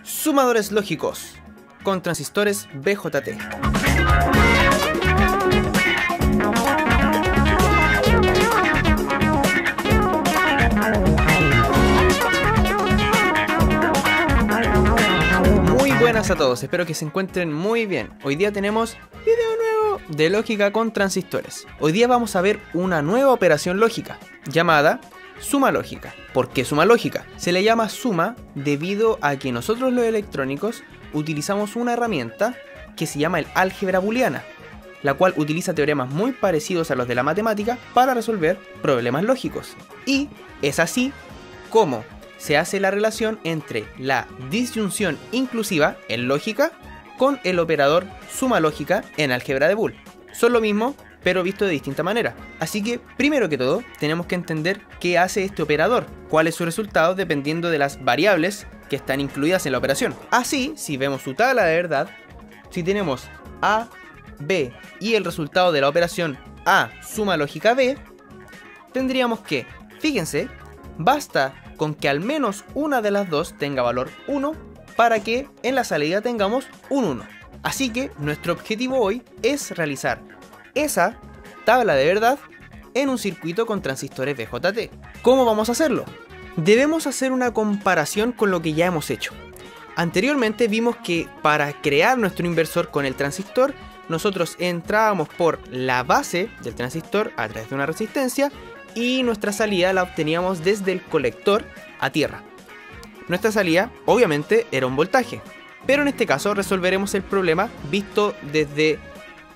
Sumadores lógicos con transistores BJT. Muy buenas a todos, espero que se encuentren muy bien. Hoy día tenemos video nuevo de lógica con transistores. Hoy día vamos a ver una nueva operación lógica llamada suma lógica. ¿Por qué suma lógica? Se le llama suma debido a que nosotros los electrónicos utilizamos una herramienta que se llama el álgebra booleana, la cual utiliza teoremas muy parecidos a los de la matemática para resolver problemas lógicos. Y es así como se hace la relación entre la disyunción inclusiva en lógica con el operador suma lógica en álgebra de Boole. Son lo mismo, pero visto de distinta manera. Así que, primero que todo, tenemos que entender qué hace este operador, cuál es su resultado dependiendo de las variables que están incluidas en la operación. Así, si vemos su tabla de verdad, si tenemos A, B y el resultado de la operación A suma lógica B, tendríamos que, fíjense, basta con que al menos una de las dos tenga valor 1 para que en la salida tengamos un 1. Así que nuestro objetivo hoy es realizar esa tabla de verdad en un circuito con transistores BJT. ¿Cómo vamos a hacerlo? Debemos hacer una comparación con lo que ya hemos hecho. Anteriormente vimos que para crear nuestro inversor con el transistor, nosotros entrábamos por la base del transistor a través de una resistencia y nuestra salida la obteníamos desde el colector a tierra. Nuestra salida obviamente era un voltaje, pero en este caso resolveremos el problema visto desde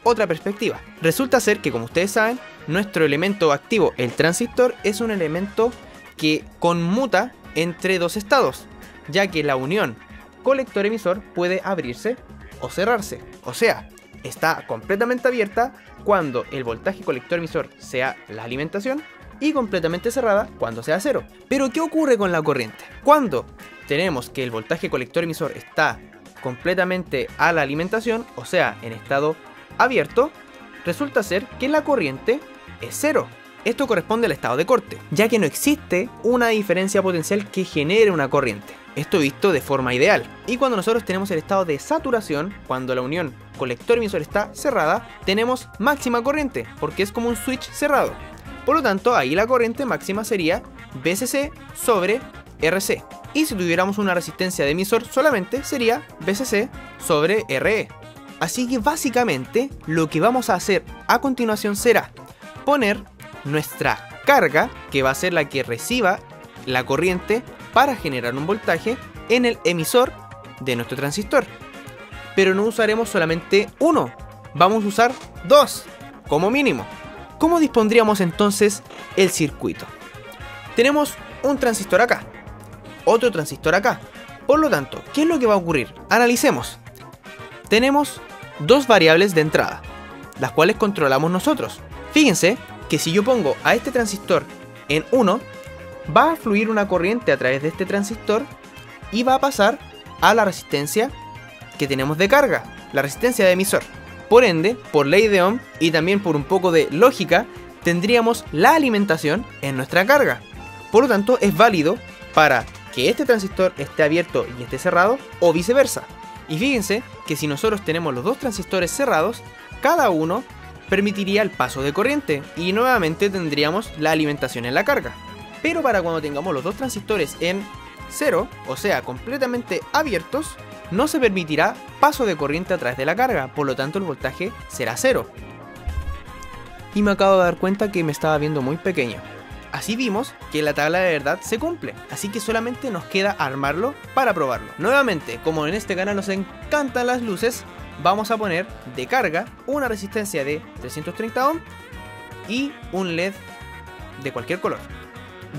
otra perspectiva. Resulta ser que, como ustedes saben, nuestro elemento activo, el transistor, es un elemento que conmuta entre dos estados, ya que la unión colector-emisor puede abrirse o cerrarse. O sea, está completamente abierta cuando el voltaje colector-emisor sea la alimentación y completamente cerrada cuando sea cero. Pero ¿qué ocurre con la corriente? Cuando tenemos que el voltaje colector-emisor está completamente a la alimentación, o sea, en estado abierto, resulta ser que la corriente es cero. Esto corresponde al estado de corte, ya que no existe una diferencia potencial que genere una corriente. Esto visto de forma ideal. Y cuando nosotros tenemos el estado de saturación, cuando la unión colector-emisor está cerrada, tenemos máxima corriente, porque es como un switch cerrado. Por lo tanto, ahí la corriente máxima sería VCC sobre RC. Y si tuviéramos una resistencia de emisor solamente, sería VCC sobre RE. Así que básicamente lo que vamos a hacer a continuación será poner nuestra carga, que va a ser la que reciba la corriente para generar un voltaje, en el emisor de nuestro transistor. Pero no usaremos solamente uno, vamos a usar dos como mínimo. ¿Cómo dispondríamos entonces el circuito? Tenemos un transistor acá, otro transistor acá. Por lo tanto, ¿qué es lo que va a ocurrir? Analicemos. Tenemos dos variables de entrada, las cuales controlamos nosotros. Fíjense que si yo pongo a este transistor en 1, va a fluir una corriente a través de este transistor y va a pasar a la resistencia que tenemos de carga, la resistencia de emisor. Por ende, por ley de Ohm y también por un poco de lógica, tendríamos la alimentación en nuestra carga. Por lo tanto, es válido para que este transistor esté abierto y esté cerrado o viceversa. Y fíjense que si nosotros tenemos los dos transistores cerrados, cada uno permitiría el paso de corriente y nuevamente tendríamos la alimentación en la carga. Pero para cuando tengamos los dos transistores en cero, o sea, completamente abiertos, no se permitirá paso de corriente a través de la carga, por lo tanto el voltaje será cero. Y me acabo de dar cuenta que me estaba viendo muy pequeño. Así vimos que la tabla de verdad se cumple, así que solamente nos queda armarlo para probarlo. Nuevamente, como en este canal nos encantan las luces, vamos a poner de carga una resistencia de 330 ohm y un LED de cualquier color.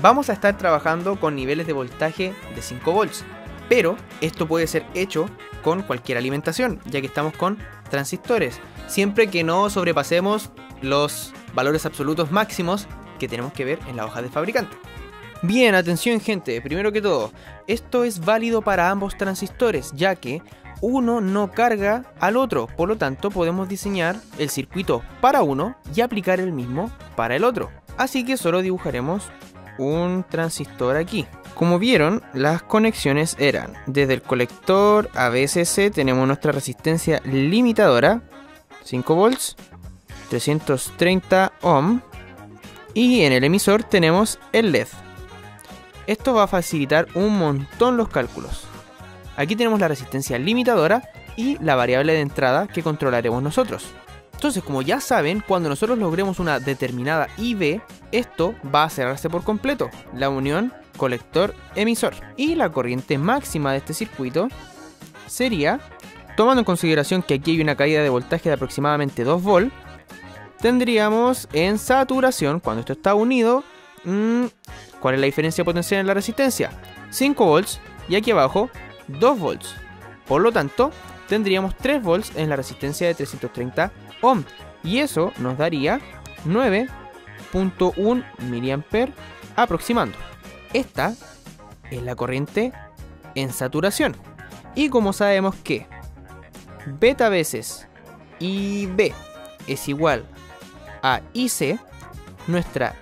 Vamos a estar trabajando con niveles de voltaje de 5 volts, pero esto puede ser hecho con cualquier alimentación, ya que estamos con transistores, siempre que no sobrepasemos los valores absolutos máximos que tenemos que ver en la hoja de fabricante. Bien, atención gente, primero que todo, esto es válido para ambos transistores, ya que uno no carga al otro, por lo tanto podemos diseñar el circuito para uno y aplicar el mismo para el otro. Así que solo dibujaremos un transistor aquí, Como vieron, las conexiones eran desde el colector a VSC tenemos nuestra resistencia limitadora, 5 volts, 330 ohm, y en el emisor tenemos el LED. Esto va a facilitar un montón los cálculos. Aquí tenemos la resistencia limitadora y la variable de entrada que controlaremos nosotros. Entonces, como ya saben, cuando nosotros logremos una determinada IV, esto va a cerrarse por completo, la unión colector-emisor. Y la corriente máxima de este circuito sería, tomando en consideración que aquí hay una caída de voltaje de aproximadamente 2 volts, tendríamos en saturación, cuando esto está unido, ¿cuál es la diferencia potencial en la resistencia? 5 volts y aquí abajo 2 volts. Por lo tanto, tendríamos 3 volts en la resistencia de 330 ohm. Y eso nos daría 9.1 mA aproximando. Esta es la corriente en saturación. Y como sabemos que beta veces IB es igual a IC, nuestra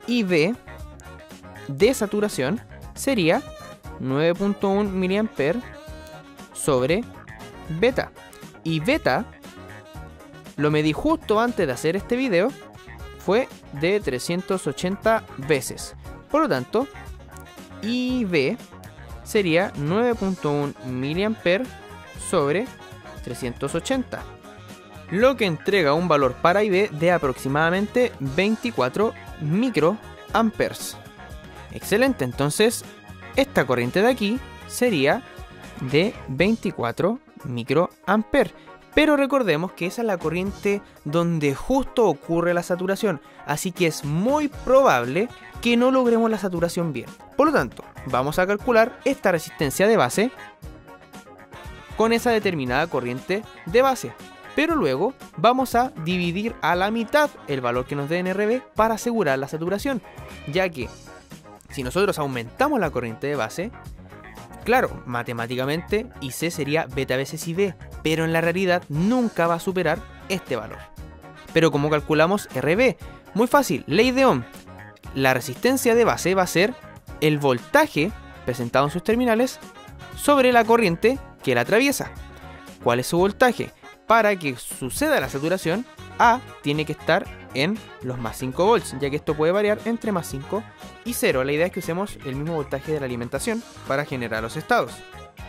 IB de saturación sería 9.1 mA sobre beta. Y beta lo medí justo antes de hacer este video, fue de 380 veces. Por lo tanto, IB sería 9.1 mA sobre 380. Lo que entrega un valor para IB de aproximadamente 24 microamperes. Excelente, entonces esta corriente de aquí sería de 24 microamperes. Pero recordemos que esa es la corriente donde justo ocurre la saturación, así que es muy probable que no logremos la saturación bien. Por lo tanto, vamos a calcular esta resistencia de base con esa determinada corriente de base. Pero luego vamos a dividir a la mitad el valor que nos dé en RB para asegurar la saturación, ya que si nosotros aumentamos la corriente de base, claro, matemáticamente IC sería beta veces IB, pero en la realidad nunca va a superar este valor. Pero ¿cómo calculamos RB? Muy fácil, ley de Ohm. La resistencia de base va a ser el voltaje presentado en sus terminales sobre la corriente que la atraviesa. ¿Cuál es su voltaje? Para que suceda la saturación, A tiene que estar en los más 5 volts, ya que esto puede variar entre más 5 y 0. La idea es que usemos el mismo voltaje de la alimentación para generar los estados.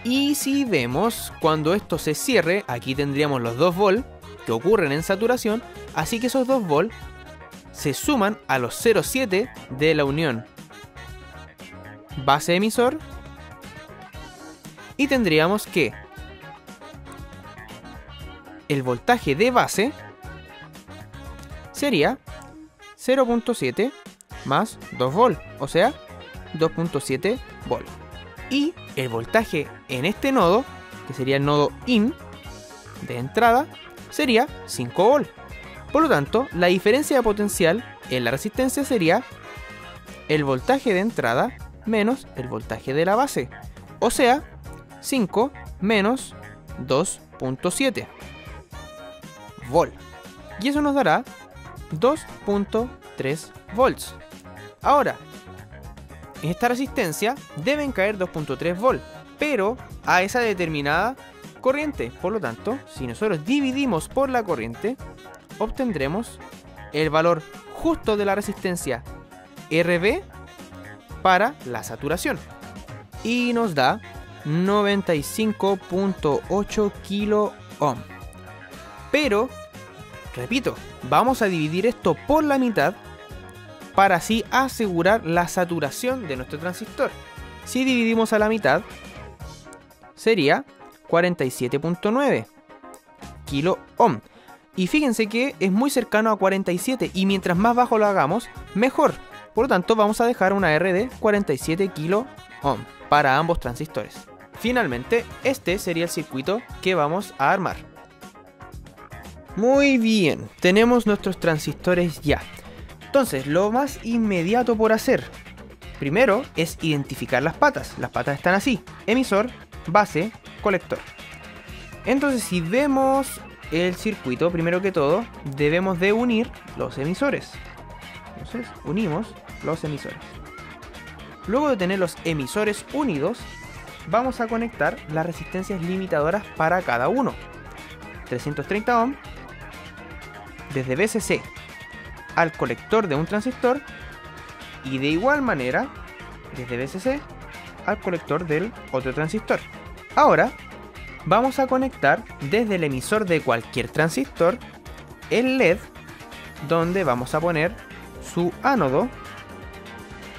Y si vemos, cuando esto se cierre, aquí tendríamos los 2 volts que ocurren en saturación, así que esos 2 volts se suman a los 0,7 de la unión base emisor y tendríamos que el voltaje de base sería 0.7 más 2 volts, o sea 2.7 volts. Y el voltaje en este nodo, que sería el nodo IN de entrada, sería 5 volts. Por lo tanto, la diferencia de potencial en la resistencia sería el voltaje de entrada menos el voltaje de la base, o sea 5 menos 2.7 volts. Y eso nos dará 2.3 volts. Ahora, en esta resistencia deben caer 2.3 volts, pero a esa determinada corriente. Por lo tanto, si nosotros dividimos por la corriente, obtendremos el valor justo de la resistencia RB para la saturación. Y nos da 95.8 kilo ohm. Pero, repito, vamos a dividir esto por la mitad para así asegurar la saturación de nuestro transistor. Si dividimos a la mitad, sería 47.9 kilo ohm. Y fíjense que es muy cercano a 47 y mientras más bajo lo hagamos, mejor. Por lo tanto, vamos a dejar una R de 47 kilo ohm para ambos transistores. Finalmente, este sería el circuito que vamos a armar. Muy bien, tenemos nuestros transistores ya. Entonces, lo más inmediato por hacer, primero, es identificar las patas. Las patas están así: emisor, base, colector. Entonces, si vemos el circuito, primero que todo, debemos de unir los emisores. Entonces, unimos los emisores. Luego de tener los emisores unidos, vamos a conectar las resistencias limitadoras para cada uno. 330 ohm desde VCC al colector de un transistor y de igual manera desde VCC al colector del otro transistor. Ahora vamos a conectar desde el emisor de cualquier transistor el LED donde vamos a poner su ánodo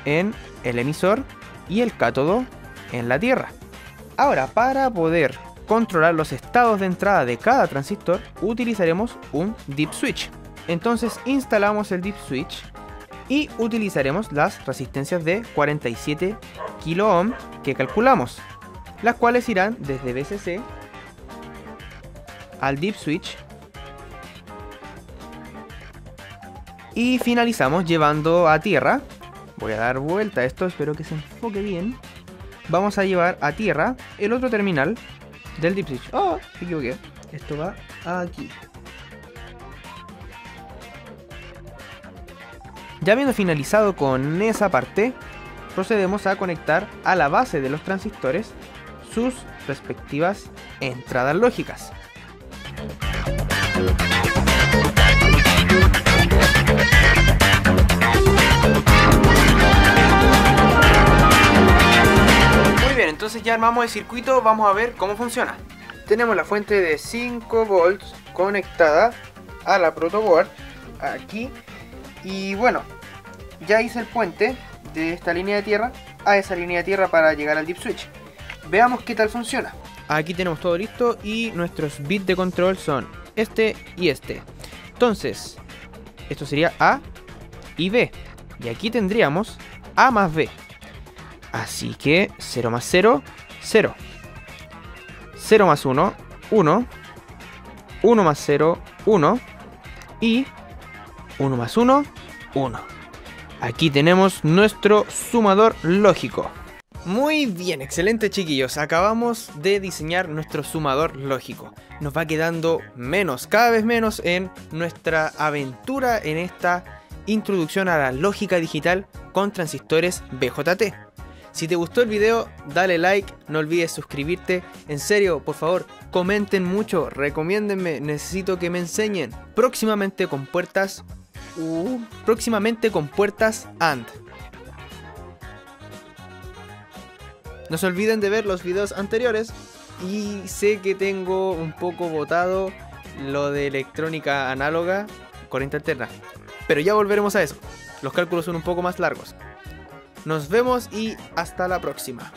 en el emisor y el cátodo en la tierra. Ahora, para poder controlar los estados de entrada de cada transistor, utilizaremos un dip switch. Entonces instalamos el dip switch y utilizaremos las resistencias de 47 kilo ohm que calculamos, las cuales irán desde VCC al dip switch y finalizamos llevando a tierra. Voy a dar vuelta a esto, espero que se enfoque bien. Vamos a llevar a tierra el otro terminal del dip switch. Oh, me equivoqué. Esto va aquí. Ya habiendo finalizado con esa parte, procedemos a conectar a la base de los transistores sus respectivas entradas lógicas. Muy bien, entonces ya armamos el circuito, vamos a ver cómo funciona. Tenemos la fuente de 5 volts conectada a la protoboard aquí. Y bueno, ya hice el puente de esta línea de tierra a esa línea de tierra para llegar al dip switch. Veamos qué tal funciona. Aquí tenemos todo listo y nuestros bits de control son este y este. Entonces, esto sería A y B. Y aquí tendríamos A más B. Así que 0 más 0, 0. 0 más 1, 1. 1 más 0, 1. Y 1 más 1, 1. Aquí tenemos nuestro sumador lógico. Muy bien, excelente chiquillos. Acabamos de diseñar nuestro sumador lógico. Nos va quedando menos, cada vez menos en nuestra aventura en esta introducción a la lógica digital con transistores BJT. Si te gustó el video, dale like, no olvides suscribirte. En serio, por favor, comenten mucho, recomiéndenme, necesito que me enseñen. Próximamente con puertas AND. No se olviden de ver los videos anteriores. Y sé que tengo un poco botado lo de electrónica análoga, corriente alterna, pero ya volveremos a eso. Los cálculos son un poco más largos. Nos vemos y hasta la próxima.